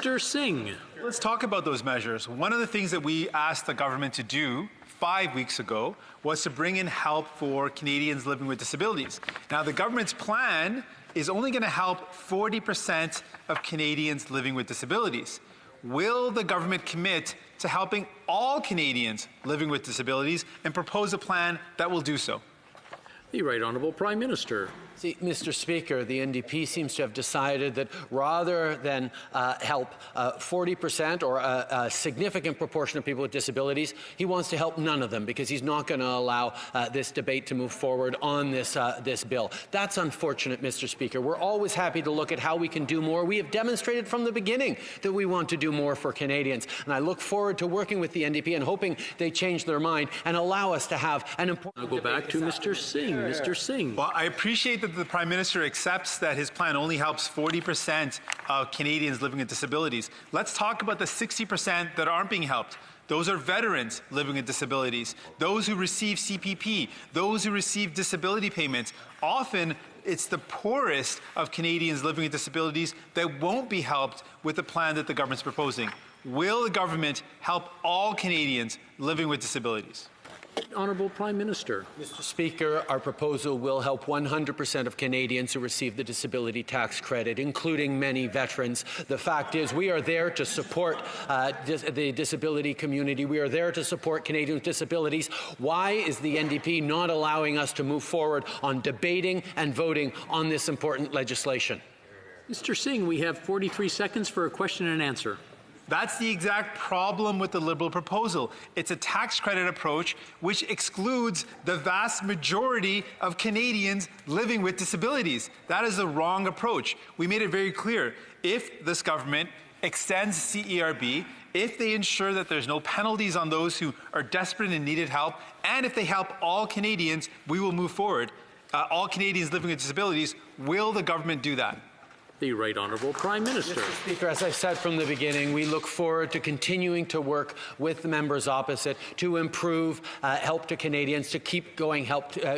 Mr. Singh. Let's talk about those measures. One of the things that we asked the government to do 5 weeks ago was to bring in help for Canadians living with disabilities. Now, the government's plan is only going to help 40% of Canadians living with disabilities. Will the government commit to helping all Canadians living with disabilities and propose a plan that will do so? The Right Honourable Prime Minister. See, Mr. Speaker, the NDP seems to have decided that rather than help 40% or a significant proportion of people with disabilities, he wants to help none of them because he's not going to allow this debate to move forward on this bill. That's unfortunate, Mr. Speaker. We're always happy to look at how we can do more. We have demonstrated from the beginning that we want to do more for Canadians, and I look forward to working with the NDP and hoping they change their mind and allow us to have an important I'll go back to Mr. Singh. Mr. Singh. Well, I appreciate that the Prime Minister accepts that his plan only helps 40% of Canadians living with disabilities. Let's talk about the 60% that aren't being helped. Those are veterans living with disabilities, those who receive CPP, those who receive disability payments. Often, it's the poorest of Canadians living with disabilities that won't be helped with the plan that the government's proposing. Will the government help all Canadians living with disabilities? Honourable Prime Minister. Mr. Speaker, our proposal will help 100% of Canadians who receive the disability tax credit, including many veterans. The fact is we are there to support the disability community. We are there to support Canadians with disabilities. Why is the NDP not allowing us to move forward on debating and voting on this important legislation? Mr. Singh, we have 43 seconds for a question and answer. That's the exact problem with the Liberal proposal. It's a tax credit approach which excludes the vast majority of Canadians living with disabilities. That is the wrong approach. We made it very clear. If this government extends CERB, if they ensure that there's no penalties on those who are desperate and needed help, and if they help all Canadians, we will move forward. All Canadians living with disabilities, will the government do that? The Right Honourable Prime Minister. Mr. Speaker, as I said from the beginning, we look forward to continuing to work with the members opposite to improve help to Canadians, to keep going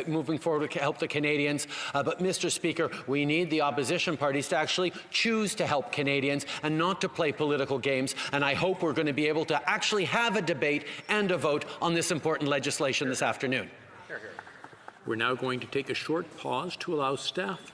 moving forward to help the Canadians. But, Mr. Speaker, we need the opposition parties to actually choose to help Canadians and not to play political games. And I hope we're going to be able to actually have a debate and a vote on this important legislation this afternoon. We're now going to take a short pause to allow staff